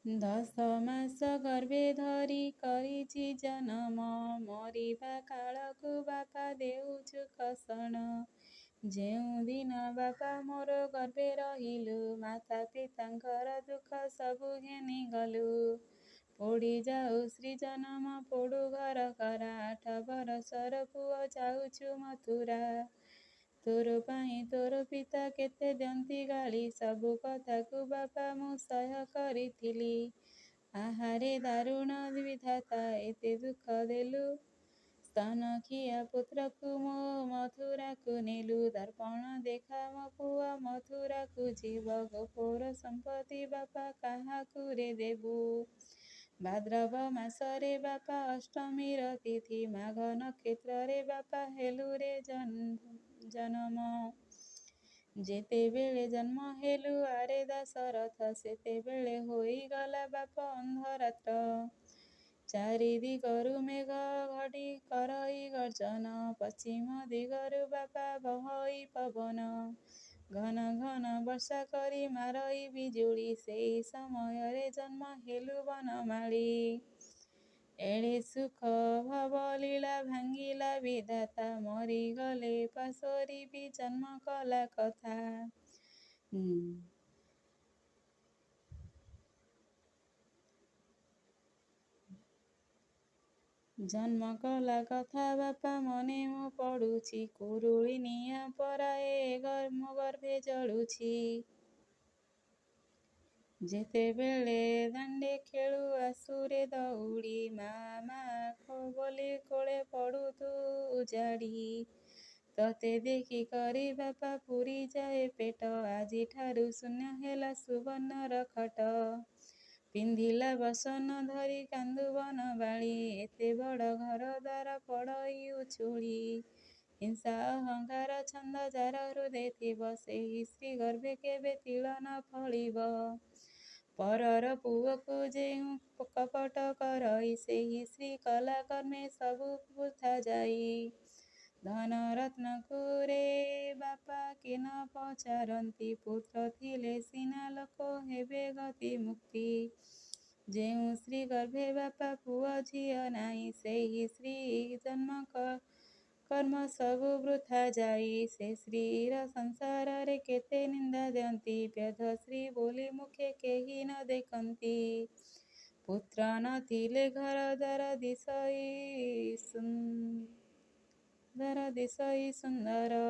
ଦଶ ମାସ ଗର୍ଭେ ଧରି କରିଛି ଜନମ, ମରିବା କାଳକୁ ବାପା ଦେଉଛୁ କଷଣ। ଯେଉଁଦିନ ବାପା ମୋର ଗର୍ଭେ ରହିଲୁ, ମାତା ପିତାଙ୍କର ଦୁଃଖ ସବୁ ଘେନିଗଲୁ। ପୋଡ଼ି ଯାଉ ଶ୍ରୀ ଜନମ ପୋଡ଼ୁ ଘର କରା, 8 ବରଷର ପୁଅ ଯାଉଛୁ ମଥୁରା। ତୋର ପାଇଁ ତୋର ପିତା କେତେ ଦିଅନ୍ତି ଗାଳି, ସବୁ କଥାକୁ ବାପା ମୁଁ ସହ୍ୟ କରିଥିଲି। ଆହାରେ ଦାରୁଣ ବିଧାତା ଏତେ ଦୁଃଖ ଦେଲୁ, ସ୍ତନଖିଆ ପୁତ୍ରକୁ ମୋ ମଥୁରାକୁ ନେଲୁ। ଦର୍ପଣ ଦେଖା ମୋ ପୁଅ ମଥୁରାକୁ ଯିବ, ଗୋପର ସମ୍ପତ୍ତି ବାପା କାହାକୁ ରେ ଦେବୁ। ଭାଦ୍ରବ ମାସରେ ବାପା ଅଷ୍ଟମୀର ତିଥି, ମାଘ ନକ୍ଷତ୍ରରେ ବାପା ହେଲୁ ରେ ଜନମ। ଯେତେବେଳେ ଜନ୍ମ ହେଲୁ ଆରେ ଦାଶରଥ, ସେତେବେଳେ ହୋଇଗଲା ବାପ ଅନ୍ଧରାତ୍ର। ଚାରିଦିଗରୁ ମେଘ ଘଡ଼ି କରଇ ଗର୍ଜନ, ପଶ୍ଚିମ ଦିଗରୁ ବାପା ବହଇ ପବନ। ଘନ ଘନ ବର୍ଷା କରି ମାରଇ ବିଜୁଳି, ସେହି ସମୟରେ ଜନ୍ମ ହେଲୁ ବନମାଳୀ। ଏଣେ ସୁଖ ଭବ ଲୀଳା ଭାଙ୍ଗିଲା ବିଧାତା, ମରିଗଲେ ପାଶୋରି ବି ଜନ୍ମ କଲା କଥା। ଜନ୍ମ କଲା କଥା ବାପା ମନେ ମୁଁ ପଡ଼ୁଛି, କୁରୁଳି ନିଆଁ ପରାଏ ମୋ ଗର୍ଭେ ଜଳୁଛି। ଯେତେବେଳେ ଦାଣ୍ଡେ ଖେଳୁ ଆସୁରେ ଦଉଡ଼ି, ମା ମା ବୋଲି କୋଳେ ପଡ଼ୁ ତୁ ଉଜାଡ଼ି। ତତେ ଦେଖି କରି ବାପା ପୁରି ଯାଏ ପେଟ, ଆଜିଠାରୁ ଶୂନ୍ୟ ହେଲା ସୁବର୍ଣ୍ଣର ଖଟ। ପିନ୍ଧିଲା ବସନ ଧରି କାନ୍ଦୁ ବନବାଳୀ, ଏତେ ବଡ଼ ଘର ଦ୍ୱାର ପଡ଼ଇ ଉଛୁଳି। ହିଂସା ଅହଙ୍କାର ଛନ୍ଦ ଯାର ହୃଦେ ଥିବ, ସେହି ସ୍ତ୍ରୀ ଗର୍ଭେ କେବେ ତିଳ ନ ଫଳିବ। ପରର ପୁଅକୁ ଯେଉଁ କପଟ କରଇ, ସେହି ସ୍ତ୍ରୀ କଲା କର୍ମେ ସବୁ ବୃଥା ଯାଇ। ଧନ ରତ୍ନକୁ ରେ ବାପା କେ ନ ପଚାରନ୍ତି, ପୁତ୍ର ଥିଲେ ସିନା ଲୋକ ହେବେ ଗତି ମୁକ୍ତି। ଯେଉଁ ସ୍ତ୍ରୀ ଗର୍ଭେ ବାପା ପୁଅ ଝିଅ ନାହିଁ, ସେହି ସ୍ତ୍ରୀ ଜନ୍ମ କର୍ମ ସବୁ ବୃଥା ଯାଇ। ସେ ସ୍ତ୍ରୀର ସଂସାରରେ କେତେ ନିନ୍ଦା ଦିଅନ୍ତି, ବ୍ୟଧ ସ୍ତ୍ରୀ ବୋଲି ମୁଖେ କେହି ନ ଦେଖନ୍ତି। ପୁତ୍ର ନଥିଲେ ଘର ଦ୍ୱାର ଦିଶଇ ସୁନ୍ଦର।